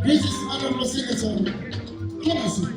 This is Honorable Senator. Honestly.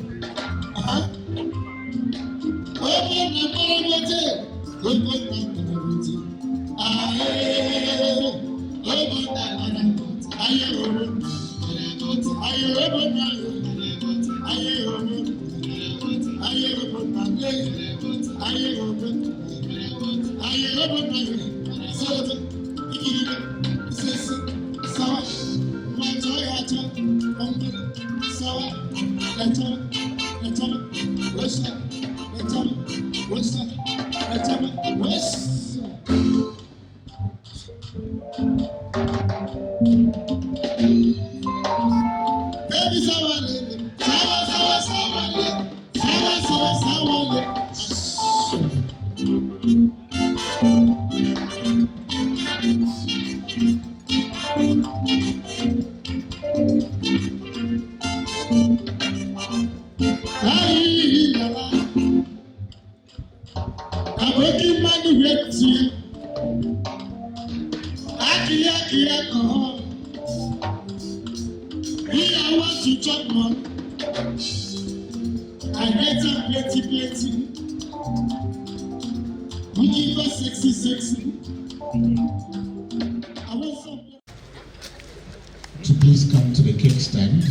To please come to the cake stand.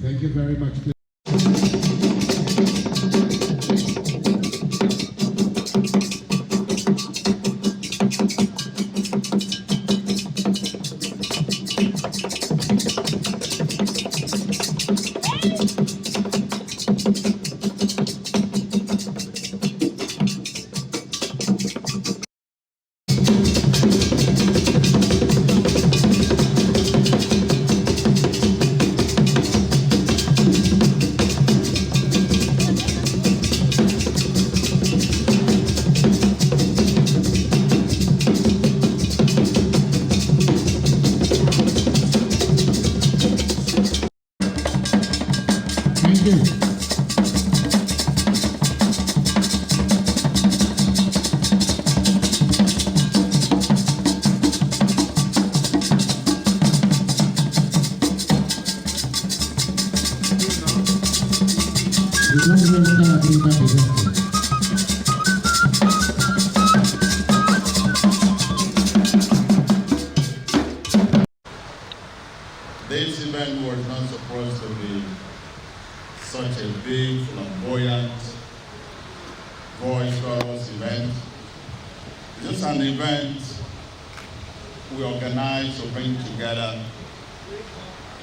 Thank you very much. This event was not supposed to be such a big, flamboyant, boisterous event. Just an event we organized to bring together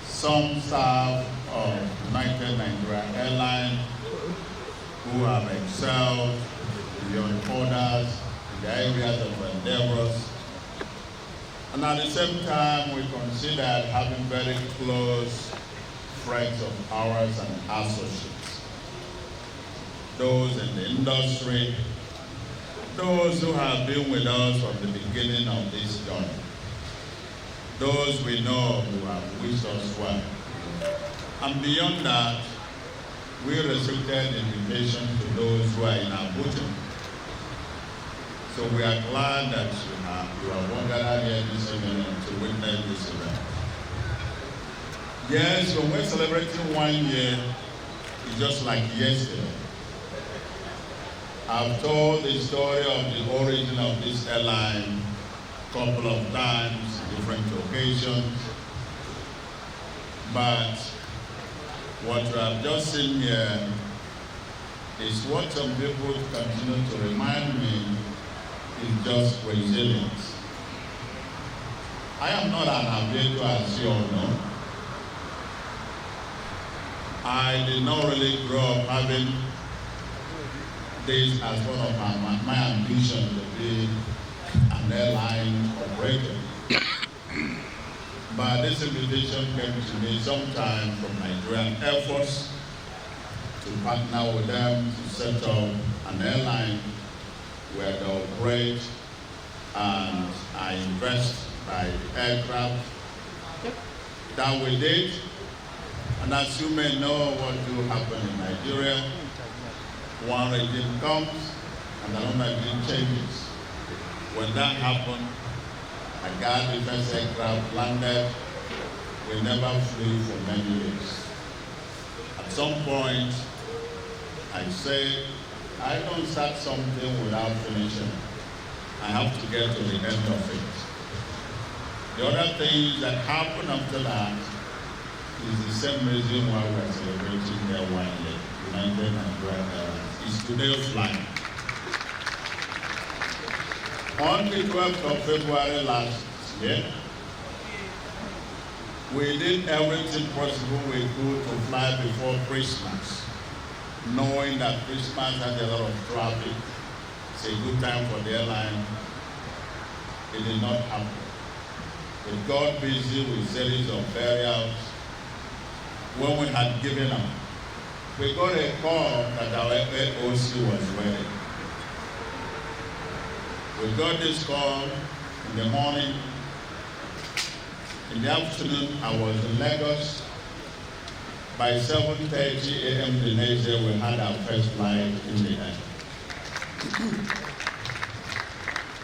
some staff of United Nigeria Airlines who have excelled beyond others in the areas of endeavors. And at the same time, we considered having very close friends of ours and associates. Those in the industry, those who have been with us from the beginning of this journey, those we know who have wished us well. And beyond that, we restricted invitation to those who are in Abuja. So we are glad that you are gathered here this evening to witness this event. Yes, when we're celebrating 1 year, it's just like yesterday. I've told the story of the origin of this airline a couple of times, different occasions. But what you have just seen here is what some people continue to remind me is just resilience. I am not an aviator, as you all know. I did not really grow up having this as one of my ambitions to be an airline operator. But this invitation came to me sometime from Nigerian Air Force to partner with them to set up an airline where they operate and I invest by aircraft. That we did. And as you may know, what do happen in Nigeria, one regime comes and another regime changes. When that happened, a guard defense aircraft landed. We never flew for many years. At some point, I say, I don't start something without finishing. I have to get to the end of it. The other thing that happened after that is the same reason why we're celebrating their 1 year. United Nigeria Airlines is today flying. On the 12th of February last year, we did everything possible we could to fly before Christmas, knowing that Christmas had a lot of traffic. It's a good time for the airline. It did not happen. We got busy with a series of burials. When we had given up, we got a call that our AOC was ready. We got this call in the morning. In the afternoon, I was in Lagos. By 7:30 a.m. the next day, we had our first flight in the air.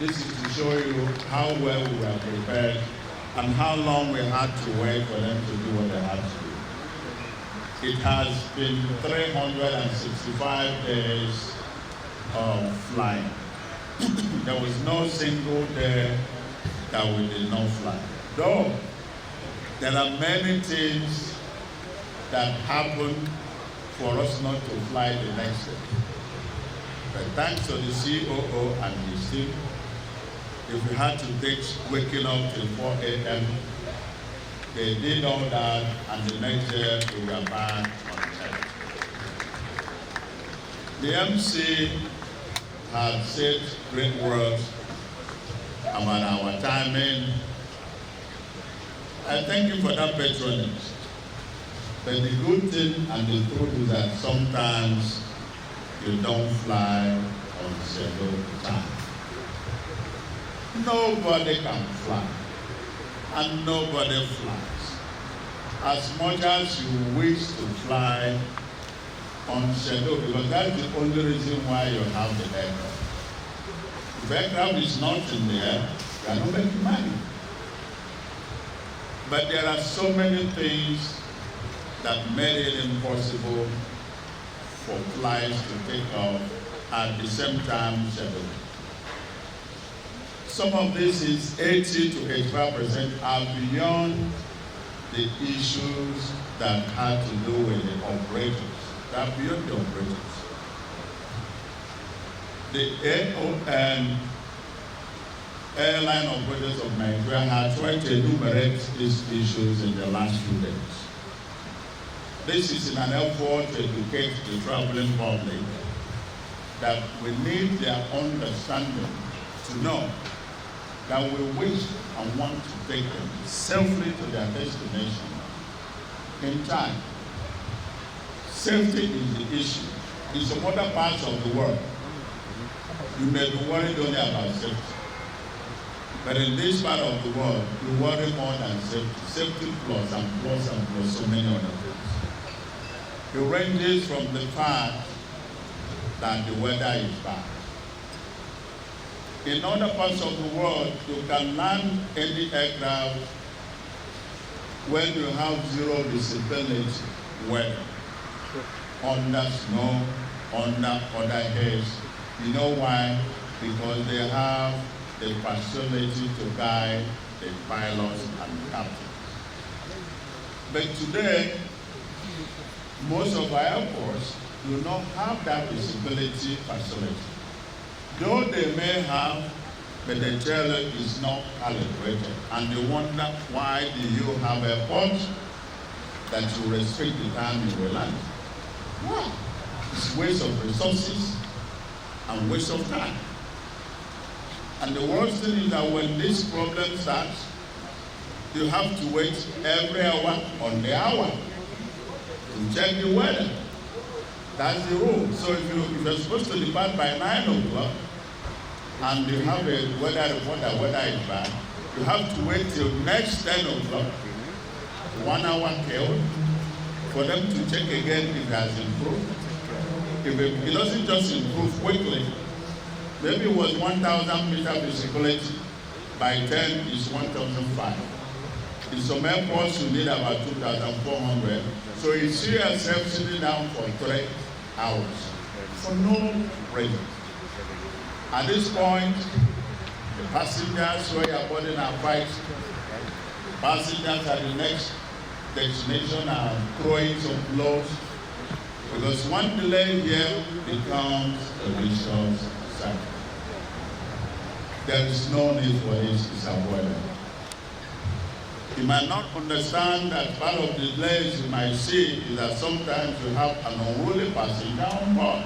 This is to show you how well we were prepared and how long we had to wait for them to do what they had to do. It has been 365 days of flying. There was no single day that we did not fly. Though there are many things that happen for us not to fly the next day. But thanks to the COO and his team, if we had to take waking up till 4 a.m., they did all that, and the next day we were back on track. The MC had said great words about our timing. I thank you for that patronage. But the good thing and the truth is that sometimes you don't fly on scheduled time. Nobody can fly, and nobody flies. As much as you wish to fly on schedule, because that's the only reason why you have the aircraft. If aircraft is not in the air, you are not making money. But there are so many things that made it impossible for flights to take off at the same time schedule. Some of this is 80 to 85% are beyond the issues that had to do with the operators. They are beyond the operators. The airline operators of Nigeria have tried to enumerate these issues in the last few days. This is in an effort to educate the traveling public that we need their understanding to know that we wish and want to take them safely to their destination in time. Safety is the issue. In some other parts of the world, you may be worried only about safety. But in this part of the world, you worry more than safety. Safety plus and plus and plus so many other things. It ranges from the fact that the weather is bad. In other parts of the world, you can land any aircraft when you have zero visibility weather, under snow, under other haze. You know why? Because they have the facility to guide the pilots and captains. But today, most of our airports do not have that visibility facility. Though they may have, but the trailer is not calibrated. And they wonder, why do you have airports that you restrict the time you will land? Why? It's waste of resources and waste of time. And the worst thing is that when this problem starts, you have to wait every hour on the hour to check the weather. That's the rule. So if you're supposed to depart by 9 o'clock and you have a weather report that weather is bad, you have to wait till next 10 o'clock, 1 hour killed, for them to check again if it has improved. If it doesn't just improve quickly, maybe it was 1,000 meter visibility, by 10 is 1,005. In some airports, you need about 2,400. So you see yourself sitting down for 3 hours for no reason. At this point, the passengers who are boarding our flights, passengers at the next destination are throwing some blows, because one delay here becomes a vicious cycle. There is no need for this, it's avoidable. You might not understand that part of the delays you might see is that sometimes you have an unruly passenger on board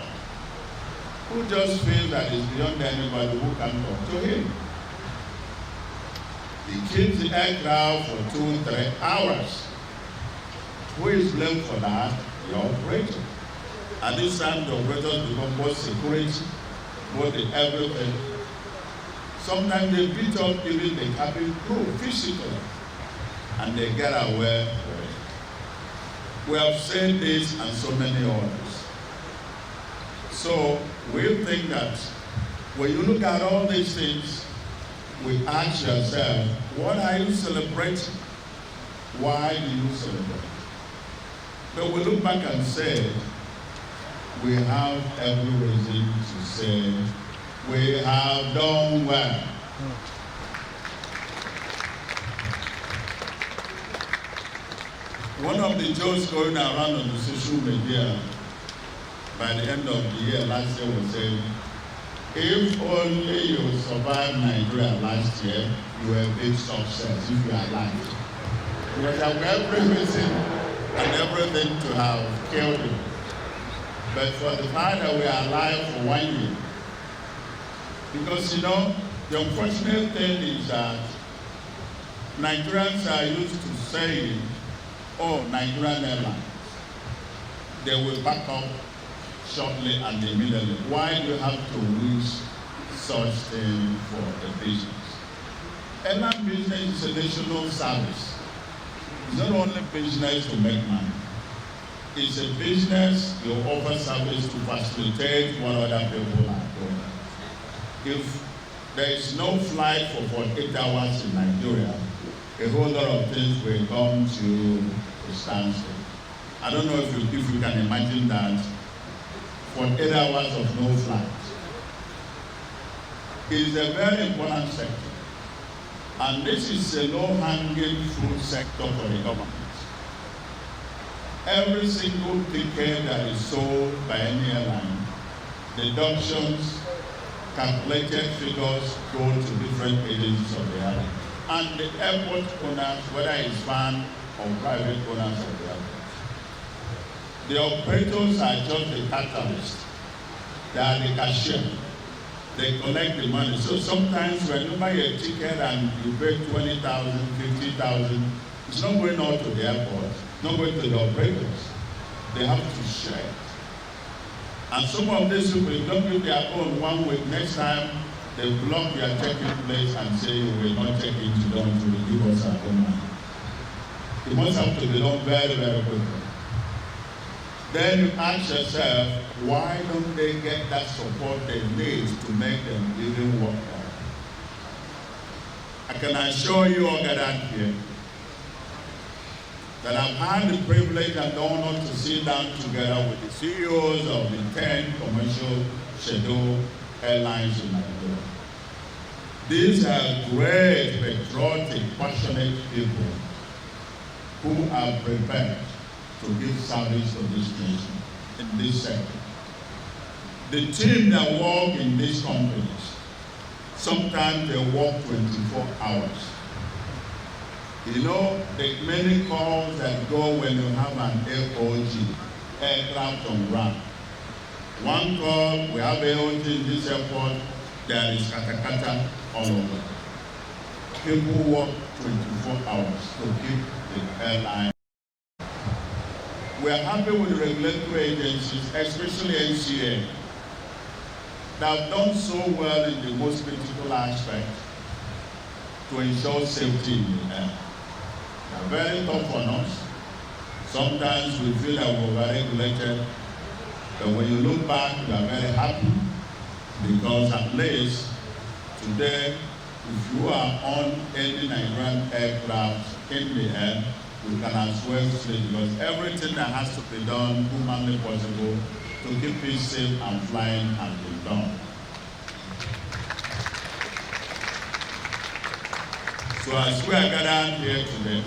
who just feels that it's beyond anybody who can talk to him. He keeps the aircraft for 2-3 hours. Who is blamed for that? The operator. At this time, the operators become both security, both the everything. Sometimes they beat up even the cabin crew physically, and they get away with it. We have said this and so many others. So we think that when you look at all these things, we ask yourself, what are you celebrating? Why do you celebrate? But we look back and say, we have every reason to say, we have done well. One of the jokes going around on the social media by the end of the year last year was saying, if only you survived Nigeria last year, you were a big success if you are alive. Because you have every reason and everything to have killed you. But for the fact that we are alive for 1 year, because you know, the unfortunate thing is that Nigerians are used to saying, oh, Nigerian Airlines, they will back up shortly and immediately. Why do you have to wish such thing for the business? Airline business is a national service. It's not only business to make money. It's a business you offer service to facilitate what other people are doing. If there is no flight for 48 hours in Nigeria, a whole lot of things will come to a standstill. I don't know if you can imagine that 48 hours of no flight. It is a very important sector. And this is a low-hanging fruit sector for the government. Every single ticket that is sold by any airline, deductions, calculated figures go to different agencies of the airline. And the airport owners, whether it's van or private owners of the airport, the operators are just the catalyst. They are the cashier. They collect the money. So sometimes when you buy a ticket and you pay 20,000, 50,000, it's not going out to the airport, it's not going to the operators. They have to share it. And some of these people, if don't give their own 1 week, next time they block their checking place and say, you will not check in to them to give us our own money. It must have to be done very, very quickly. Then you ask yourself, why don't they get that support they need to make them even work hard? I can assure you all gathered here that I've had the privilege and the honor to sit down together with the CEOs of the 10 commercial scheduled airlines in Nigeria. These are great, patriotic, passionate people. who are prepared to give service to this nation in this sector. The team that work in these companies, sometimes they work 24 hours. You know, the many calls that go when you have an AOG, aircraft on ground. One call, we have AOG in this airport, there is katakata all over. People work 24 hours to keep the airline. We are happy with the regulatory agencies, especially NCA, that have done so well in the most critical aspect to ensure safety in the air. They are very tough on us. Sometimes we feel that we're overregulated, but when you look back, we are very happy because at least today, if you are on any Nigerian aircraft in the air, you can as well sleep because everything that has to be done humanly possible to keep it safe and flying has been done. So as we are gathered here today,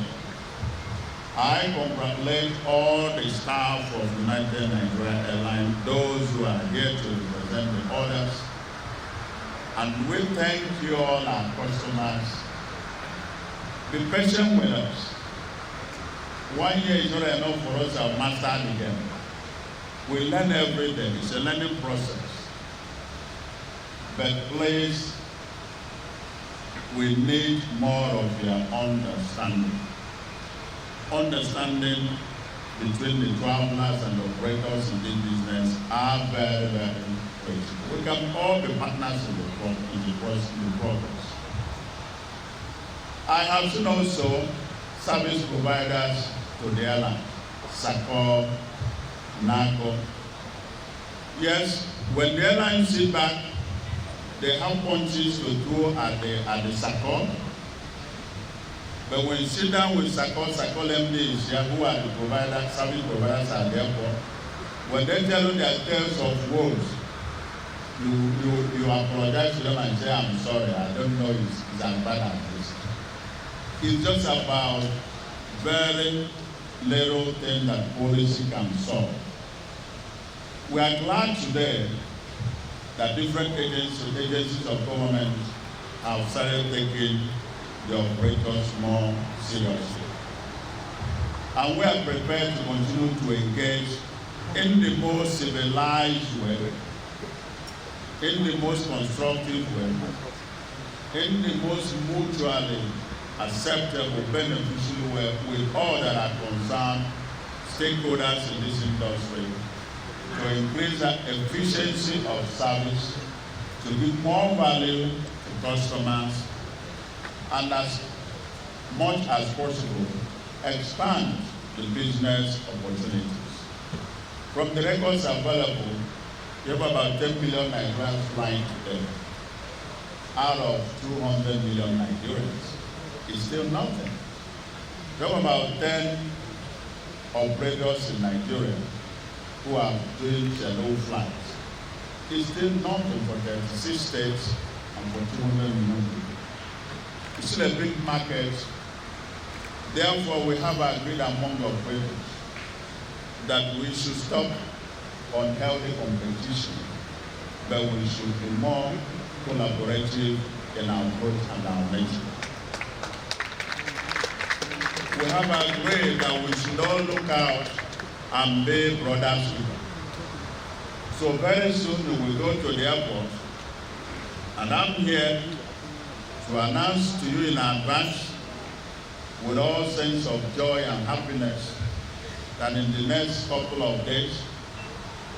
I congratulate all the staff of United Nigeria Airlines, those who are here to represent the others, and we thank you all our customers. Be patient with us. 1 year is not enough for us to master the game. We learn every day. It's a learning process. But please, we need more of your understanding. Understanding between the travelers and the operators in this business are very, very critical. We can all be partners in the progress. I have seen also service providers to the airline, SACO, NACO. Yes, when the airline sit back, they have punches to do at the SACO. But when you sit down with SACO MD is here, who are the providers, service providers at the airport, when they tell you their tales of woes, you apologize to them and say, I'm sorry, I don't know it's as bad as this. It's just about very little thing that policy can solve. We are glad today that different agencies of government have started taking the operators more seriously. And we are prepared to continue to engage in the most civilized way, in the most constructive way, in the most mutually acceptable, beneficial way with all that are concerned stakeholders in this industry to increase the efficiency of service, to give more value to customers, and as much as possible, expand the business opportunities. From the records available, you have about 10 million Nigerians flying today out of 200 million Nigerians. It's still nothing. You have about 10 operators in Nigeria who are doing shallow flights. It's still nothing for 36 states and for 200 million people. It's still a big market. Therefore, we have agreed among operators that we should stop unhealthy competition, but we should be more collaborative in our approach and our nature. We have agreed that we should all look out and be brothers. So very soon we will go to the airport, and I'm here to announce to you in advance with all sense of joy and happiness that in the next couple of days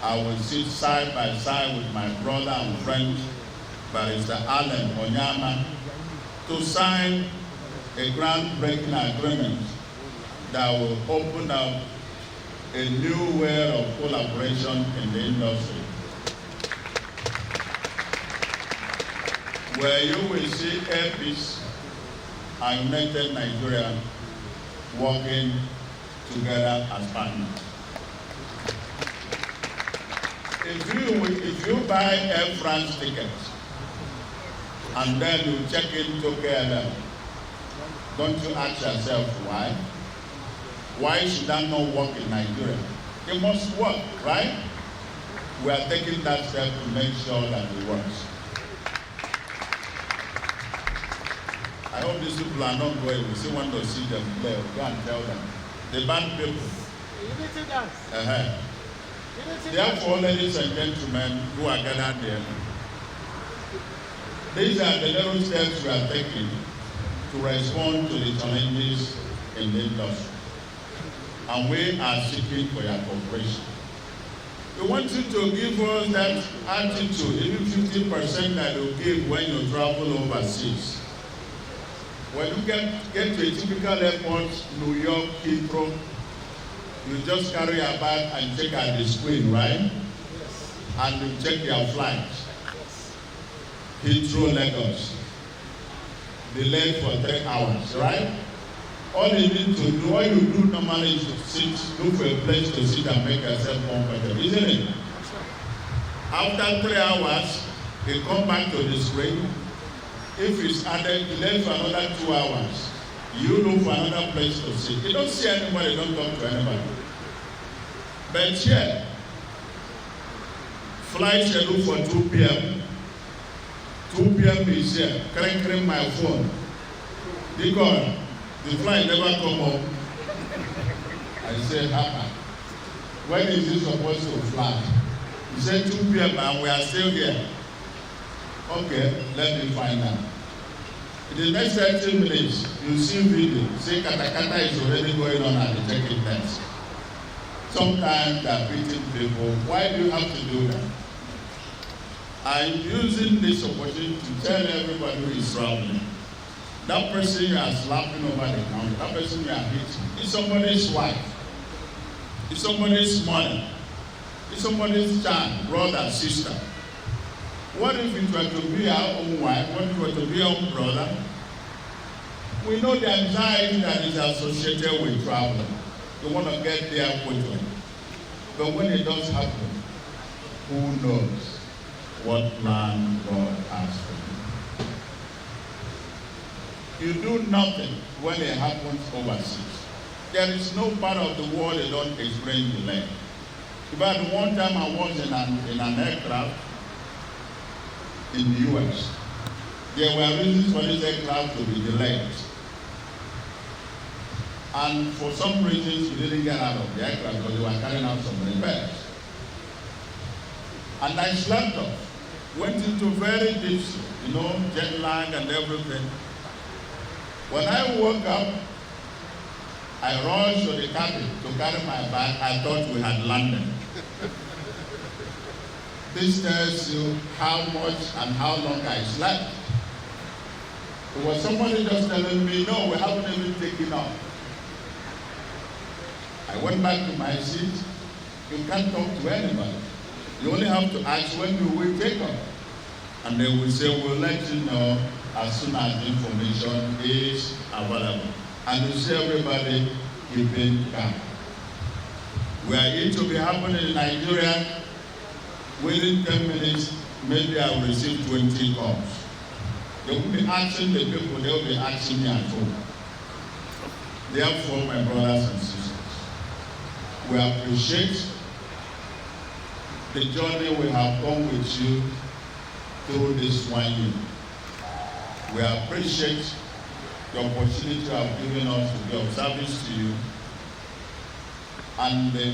I will sit side by side with my brother and friend Barrister Allen Onyama to sign a groundbreaking agreement that will open up a new way of collaboration in the industry, where you will see Airpeace and United Nigeria working together as partners. If you buy Air France tickets and then you check into KLM, don't you ask yourself why? Why should that not work in Nigeria? It must work, right? We are taking that step to make sure that it works. I hope these people are not going. We still want to see them play. Go and tell them. The band people. Unity dance. Therefore, ladies and gentlemen who are gathered here, these are the little steps we are taking to respond to the challenges in the industry. And we are seeking for your cooperation. We want you to give us that attitude, even 50% that you give when you travel overseas. When you get to a typical airport, New York, Heathrow, you just carry a bag and check at the screen, right? Yes. And you check your flight. Yes. Heathrow, Lagos. Delayed for 3 hours, right? All you need to do, all you do normally is to sit, look for a place to sit and make yourself comfortable, isn't it? After 3 hours, you come back to the screen. If it's added, delayed for another 2 hours, you look for another place to sit. You don't see anybody, don't talk to anybody. But here, flight schedule for 2 p.m. 2 p.m. is here, cranking my phone. Because the flight never come up. I said, when is this supposed to fly? He said 2 p.m. and we are still here. Okay, let me find out. In the next 30 minutes, you see video. Say katakata is already going on at the check-in desk. Sometimes they are beating people. Why do you have to do that? I'm using this opportunity to tell everybody who is traveling. That person you are slapping over the counter, that person you are hitting, is somebody's wife, it's somebody's mother, it's somebody's child, brother, sister. What if it were to be our own wife? What if it were to be our own brother? We know the anxiety that is associated with traveling. You want to get there quickly. But when it does happen, who knows what plan God has for you? You do nothing when it happens overseas. There is no part of the world they don't experience delay. About one time I was in an aircraft in the US. There were reasons for this aircraft to be delayed. And for some reasons we didn't get out of the aircraft because they were carrying out some repairs. And I slept off, went into very deep sleep, jet lag and everything. When I woke up, I rushed to the cabin to carry my bag. I thought we had landed. This tells you how much and how long I slept. It was somebody just telling me, no, we haven't even taken off. I went back to my seat. You can't talk to anybody. You only have to ask when you will take off. And they will say, we'll let you know as soon as the information is available. And you see everybody keeping calm. We are here to be happening in Nigeria. Within 10 minutes, maybe I will receive 20 calls. They will be asking the people, they will be asking me at home. Therefore, my brothers and sisters, we appreciate the journey we have gone with you through this 1 year. We appreciate the opportunity you have given us to be of service to you and the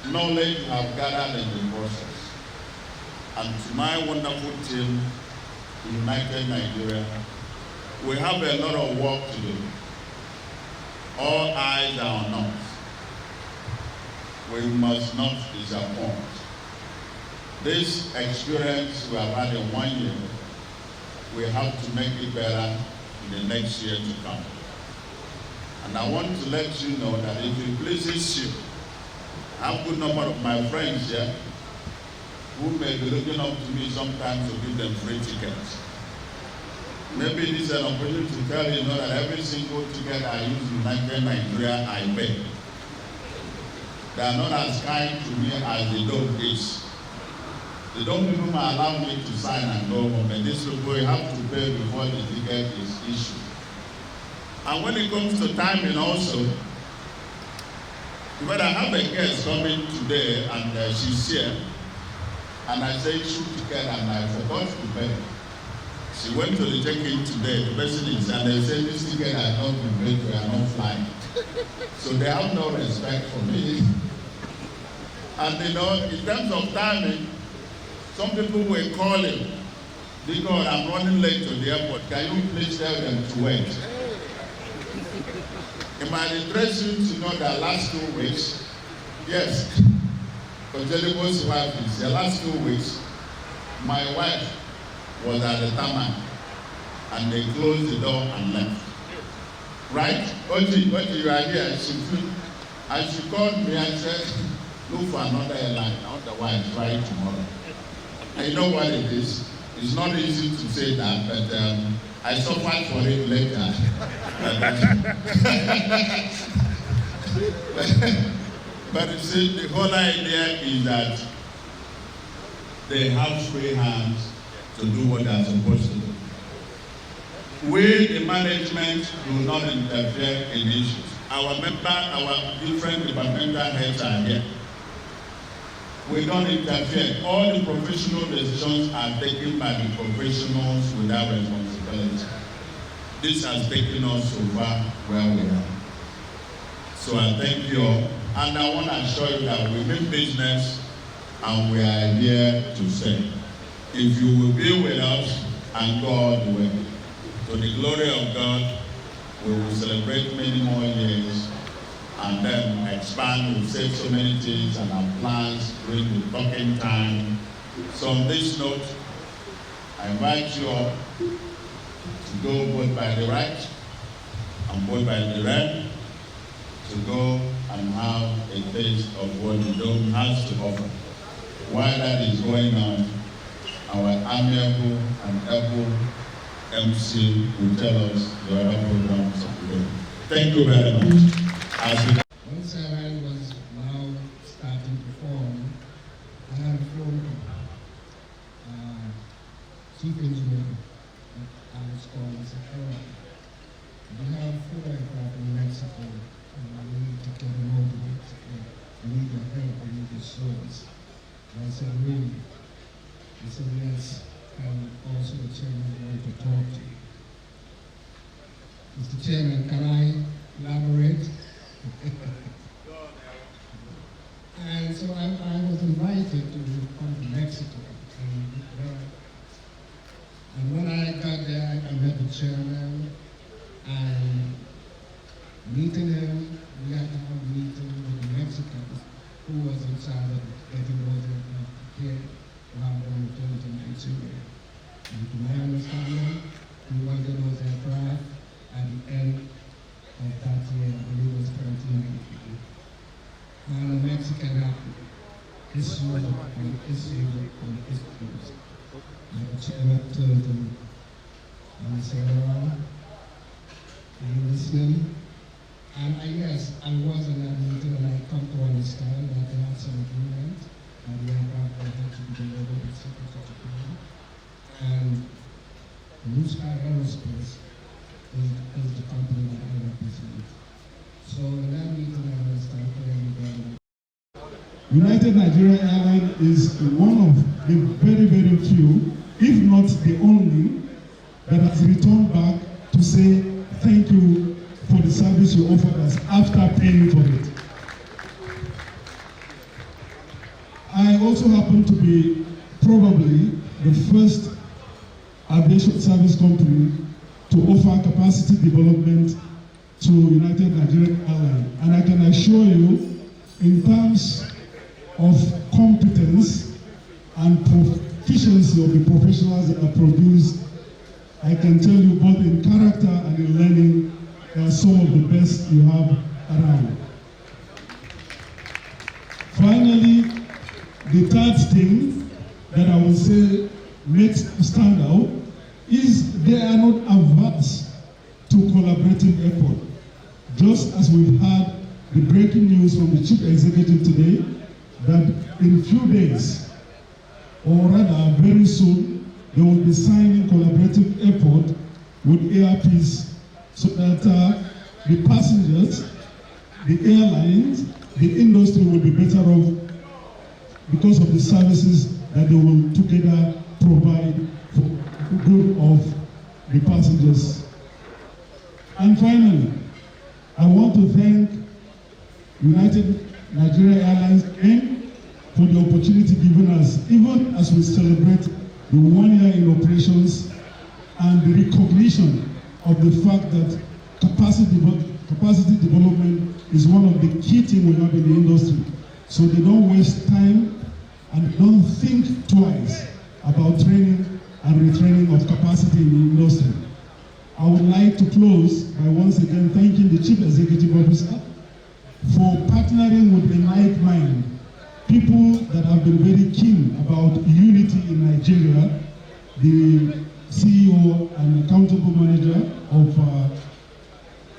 knowledge you have gathered in the process. And to my wonderful team, United Nigeria, we have a lot of work to do. All eyes are on us. We must not disappoint. This experience we have had in 1 year, we have to make it better in the next year to come. And I want to let you know that if it pleases you, I have a good number of my friends here who may be looking up to me sometimes to give them free tickets. Maybe this is an opportunity to tell you that every single ticket I use in United Nigeria, I pay. They are not as kind to me as the dog is. They don't even allow me to sign and go home. And this people you have to pay before the ticket is issued. And when it comes to timing also, But I have a guest coming today, and she's here. And I said, shoot ticket, and I forgot to pay. She went to the check-in today, the person is, and they said, this ticket has not been paid, we are not flying. So they have no respect for me. And you know, in terms of timing, some people were calling, because I'm running late to the airport. Can you please tell them to wait? It might interest you to know that last 2 weeks, yes, Kojelebo's wife is the last 2 weeks, my wife was at the tarmac and they closed the door and left. Right? Oji, you are here. And she called me and said, look for another airline, otherwise fly tomorrow. And you know what it is? It's not easy to say that, but I suffered for it later. But you see, the whole idea is that they have free hands to do what they are supposed to do. We, the management, do not interfere in issues. Our different departmental heads are here. We don't interfere. All the professional decisions are taken by the professionals without responsibility. This has taken us so far where we are. So I thank you all. And I want to assure you that we mean business and we are here to stay. If you will be with us and go all the way, to the glory of God, we will celebrate many more years and then expand. We've said so many things and our plans during the talking time. So on this note, I invite you all to go both by the right and both by the left, to go and have a taste of what the dome has to offer. While that is going on, our amiable and able MC will tell us the other programs of the day. Thank you very much. Once Airline was now starting to form, I had a phone call. Chief engineer at our school and said, we have 4 aircraft in Mexico, and we need to get them over to Mexico. We need your help, we need your service. And I said, really? He said, yes, and also the chairman wanted to talk to you. Mr. Chairman, can I elaborate? And so I was invited to come to Mexico. And when I got there, I met the chairman, and meeting him, we had to have a meeting with the Mexicans who was in charge of getting those aircraft prepared to have them returned to Nigeria. And to my understanding, we wanted those aircraft at the end of that year, I believe it was 2019. And the Mexican had issues upon issues upon issues. And the chairman turned to me and he said, are you listening? And yes, I was in that meeting and I come to understand that they had some agreement and the aircraft had to be delivered with such and such a period. And Blue Sky Aerospace is the company that I represent. So in that meeting, I understand clearly that United Nigeria Airlines is one of the very, very few, if not the only, that has returned back to say thank you for the service you offered us after paying for it. I also happen to be probably the first aviation service company to offer capacity development to United Nigeria Airlines. And I can assure you, in terms of competence and proficiency of the professionals that are produced, I can tell you both in character and in learning, they are some of the best you have around. Finally, the third thing that I will say makes stand out is they are not averse to collaborative effort. Just as we've had the breaking news from the chief executive today, that in few days, or rather very soon, they will be signing collaborative effort with ARPs so that the passengers, the airlines, the industry will be better off because of the services that they will together provide for the good of the passengers. And finally, I want to thank United Nigeria Airlines again for the opportunity given us, even as we celebrate the 1 year in operations and the recognition of the fact that capacity development is one of the key things we have in the industry. So they don't waste time and don't think twice about training and retraining of capacity in the industry. I would like to close by once again thanking the Chief Executive Officer for partnering with a like mind, people that have been very keen about unity in Nigeria, the CEO and accountable manager of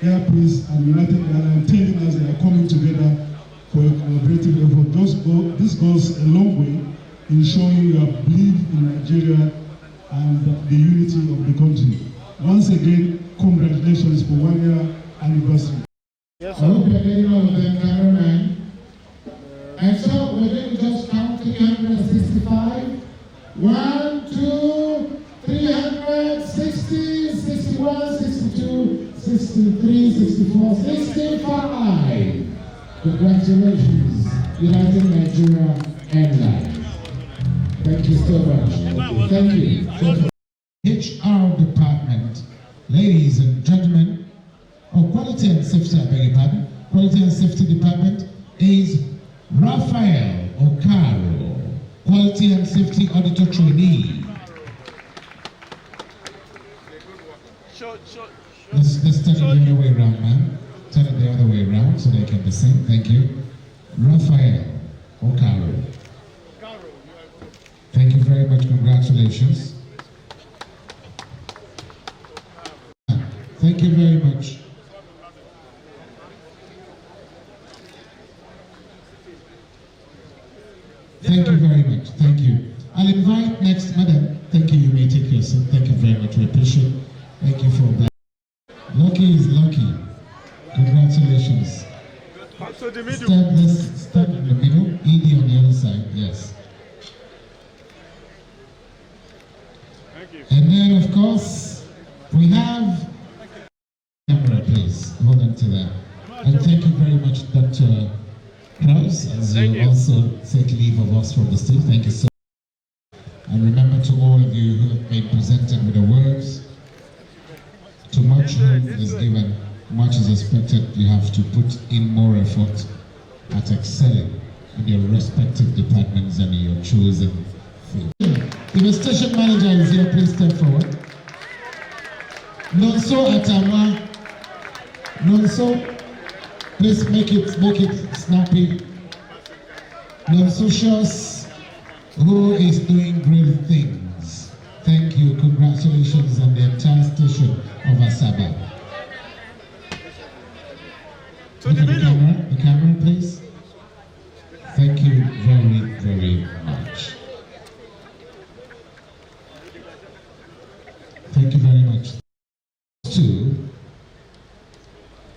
Airpeace and United Airlines telling us they are coming together for a collaborative effort. This goes a long way in showing you believe in Nigeria and the unity of the country. Once again, congratulations for 1 year anniversary. Yes, I sir. hope you're getting all of them, cameraman. And so we're going to just count 365. 1, 2, 360, 61, 62, 63, 64, 65. Congratulations, United Nigeria Airlines. Thank you so much. Thank you. HR department, ladies and gentlemen, quality and safety, I beg your pardon. Quality and safety department is Raphael Okaro, quality and safety auditor trainee. Let's turn it the other way around, man. Turn it the other way around so they can be seen. Thank you. Raphael Okaro. Thank you very much. Congratulations. Thank you very much. Thank you very much. Thank you. I'll invite next, madam. Thank you. You may take your seat. Thank you very much. We appreciate it. Thank you for that. Lucky is lucky. Congratulations. So the middle. Let's start in the middle. Edie on the other side. Yes. Thank you. And then, of course, we have camera, please. Hold on to that. And thank you very much, Dr. Krause, as you also take leave of us from the stage. Thank you so much. And remember, to all of you who have been presented with the words, too much hope is given, much is expected. You have to put in more effort at excelling in your respective departments and in your chosen field. If the station manager is here, please step forward. Nonso Atama. Nonso, please make it snappy. Nonsocious, who is doing great things. Thank you, congratulations on the entire station of Asaba. Look at the camera, please. Thank you very, very much. Thank you very much. To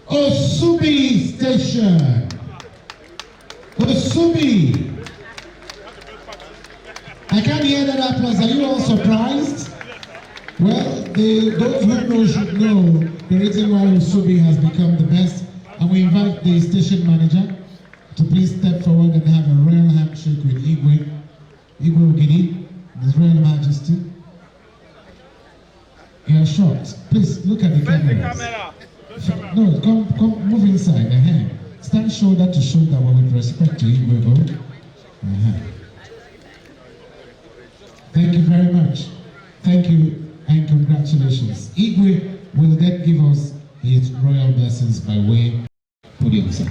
Osubi Station. Osubi. I can't hear that applause. Are you all surprised? Well, those who know should know the reason why Osubi has become the best. And we invite the station manager to please step forward and have a royal handshake with Igwe Ogidi, His Royal Majesty. You are short. Please look at the camera. No, come, move inside. Stand shoulder to shoulder with respect to Igwe Ogidi. Thank you very much. Thank you and congratulations. Igwe will then give us his royal blessings by way of podium, sir.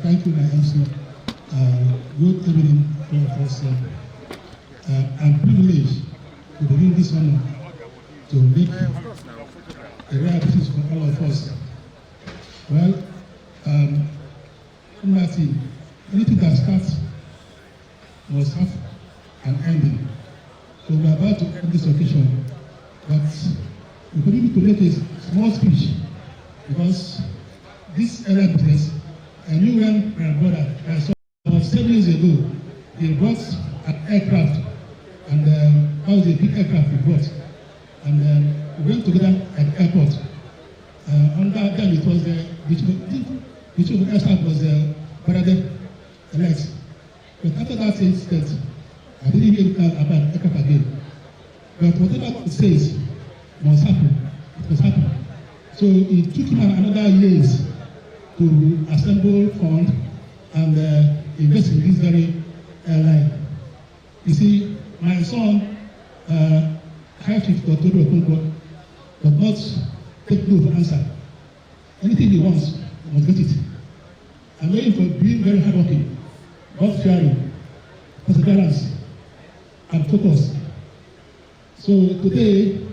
Thank you, my MC. Good evening, all of us. I'm privileged to begin this honor to make a rare visit for all of us. Well, anything that starts must have an ending. So we are about to end this occasion, but we continue to make a small speech because this area business I knew when my brother, I saw about 7 years ago, he bought an aircraft, and that was a big aircraft he bought. And we went together at the airport. On that time, it was the chief of air staff was Paradise Alex. But after that incident, I didn't hear about aircraft again. But whatever it says must happen. It must happen. So it took him another years to assemble funds and invest in this very airline. You see, my son, High Chief Dr. Okonkwo, does not take no for answer. Anything he wants, he must get it. I'm waiting for being very hardworking, God fearing, perseverance, and focus. So today,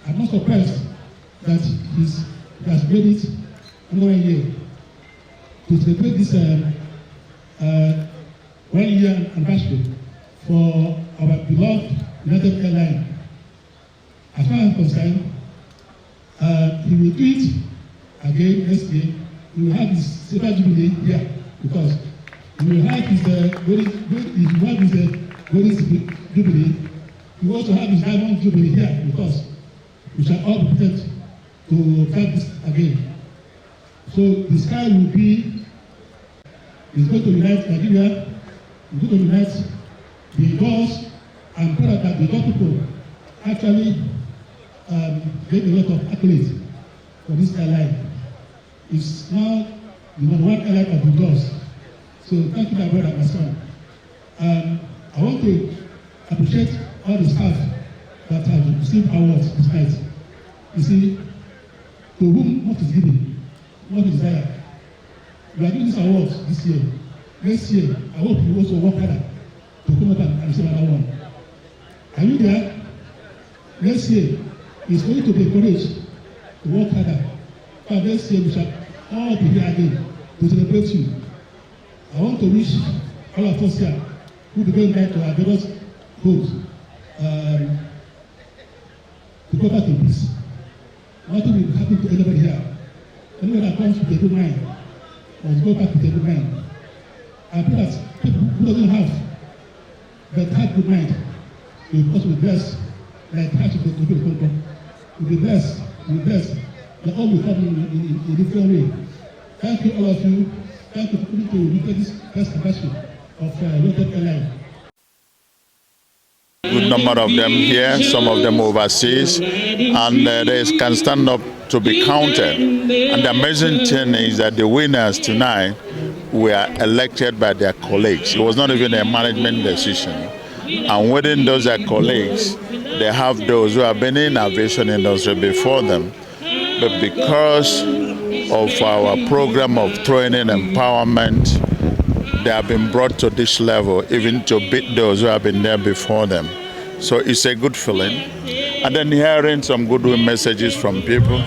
I'm not surprised that he has made it another year to celebrate this 1 year anniversary for our beloved United Airlines. As far as I'm concerned, he will do it again next year. He will have his silver jubilee here because he will have his golden jubilee. He will also have his diamond jubilee here because we shall all be prepared to fight this again. So the sky will be, is going to unite Nigeria, is going to unite the doors, and pray that the Dutch people actually get a lot of accolades for this airline. It's now the #1 airline of the doors. So thank you, my brother, my son. I want to appreciate all the staff that have received awards this night. You see, to whom what is given, what is there. We are doing these awards this year. Next year, I hope you also work harder to come up and receive another one. Are you there? Next year is going to be encouraged to work harder. But next year we shall all be here again to celebrate you. I want to wish all of us here who will be going back to our various homes to go back in peace. Nothing will happen to anybody here. Anyone that comes with a good mind must go back with a good mind. I pray that people who doesn't have but have good mind will also be blessed, like how to do it. Will be blessed, will be blessed. They all will come in a different way. Thank you, all of you. Thank you for coming to meet this first anniversary of United Airlines. Good number of them here, some of them overseas, and they can stand up to be counted. And the amazing thing is that the winners tonight were elected by their colleagues. It was not even a management decision. And within those colleagues, they have those who have been in aviation industry before them. But because of our program of training empowerment, they have been brought to this level, even to beat those who have been there before them. So it's a good feeling. And then hearing some goodwill messages from people.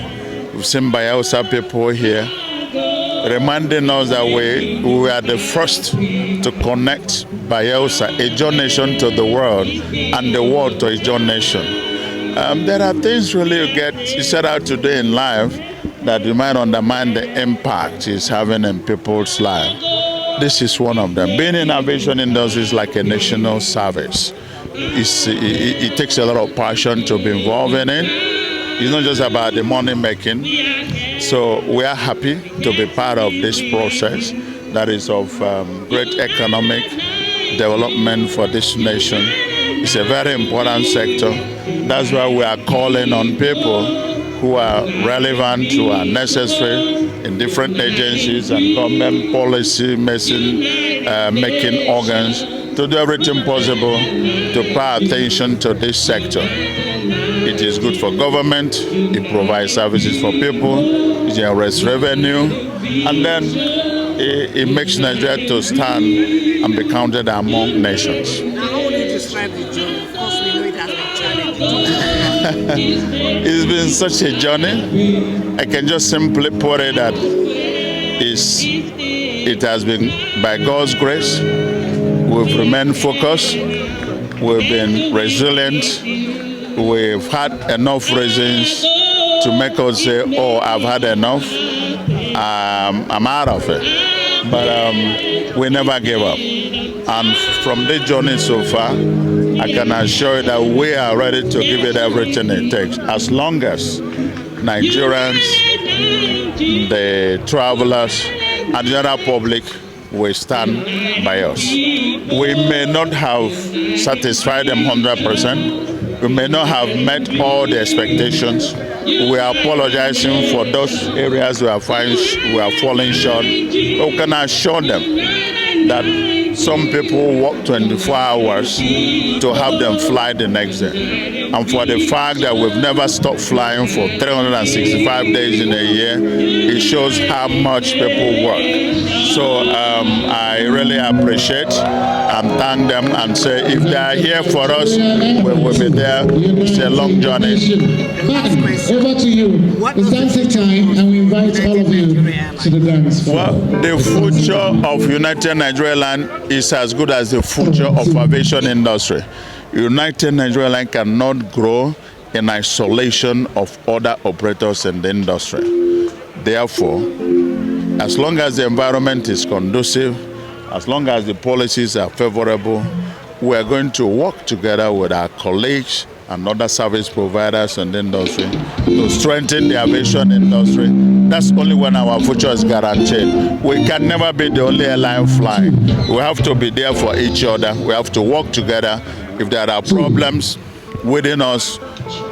We've seen Bayelsa people here, reminding us that we are the first to connect Bayelsa, a John nation, to the world, and the world to a John nation. There are things really you set out to do in life that you might undermine the impact it's having in people's lives. This is one of them. Being in aviation industry is like a national service. It takes a lot of passion to be involved in it. It's not just about the money making. So we are happy to be part of this process that is of great economic development for this nation. It's a very important sector. That's why we are calling on people who are relevant, who are necessary in different agencies and government policy making organs to do everything possible to pay attention to this sector. It is good for government, it provides services for people, it generates revenue, and then it makes Nigeria to stand and be counted among nations. Now, how would you describe the journey? Because we know it has been challenging. It's been such a journey. I can just simply put it that it has been by God's grace. We've remained focused. We've been resilient. We've had enough reasons to make us say, oh, I've had enough. I'm out of it. but we never gave up. And from this journey so far, I can assure you that we are ready to give it everything it takes, as long as Nigerians, the travelers, and the general public will stand by us. We may not have satisfied them 100%. We may not have met all the expectations. We are apologizing for those areas we are falling short. We can assure them that some people work 24 hours to have them fly the next day. And for the fact that we've never stopped flying for 365 days in a year, it shows how much people work. So I really appreciate and thank them and say if they are here for us, we will be there. It's a long journey. Over to you. It's dancing time, and we invite all of you to the dance. Well, the future of United Nigeria Airlines is as good as the future of aviation industry. United Nigeria Airlines cannot grow in isolation of other operators in the industry. Therefore, as long as the environment is conducive, as long as the policies are favorable, we are going to work together with our colleagues and other service providers in the industry to strengthen the aviation industry. That's only when our future is guaranteed. We can never be the only airline flying. We have to be there for each other. We have to work together. If there are problems within us,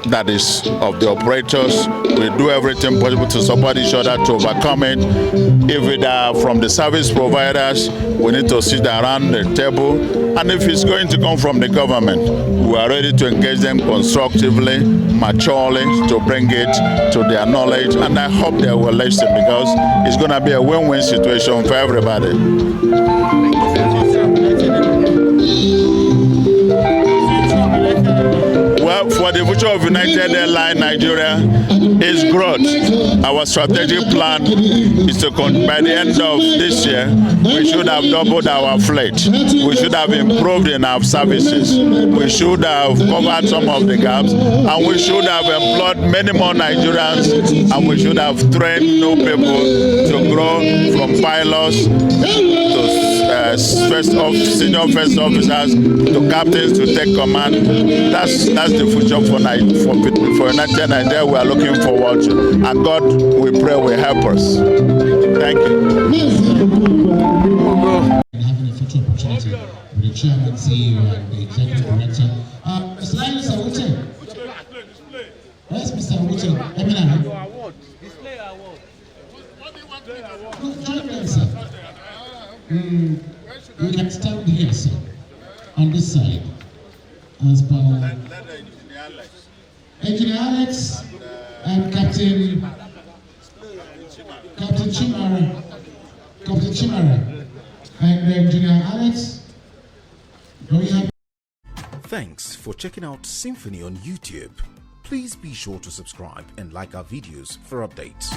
that is of the operators, we do everything possible to support each other to overcome it. If it are from the service providers, we need to sit around the table. And if it's going to come from the government, we are ready to engage them constructively, maturely, to bring it to their knowledge. And I hope they will listen, because it's going to be a win-win situation for everybody. Well, for the future of United Airlines Nigeria is growth. Our strategic plan is to, by the end of this year, we should have doubled our fleet. We should have improved in our services. We should have covered some of the gaps, and we should have employed many more Nigerians, and we should have trained new people to grow from pilots to senior first officers to captains to take command. That's the future for United Nigeria we are looking forward to. And God, we pray, will help us. Thank you. Having a future opportunity with the chairman, CEO, and the executive director. Mr. Wike. Where's Mr. Wike? Display award. Join me, sir. We can stand here, sir, on this side. As per Engineer Alex and Captain Chimara and Engineer Alex. Thanks for checking out SYMFONI on YouTube. Please be sure to subscribe and like our videos for updates.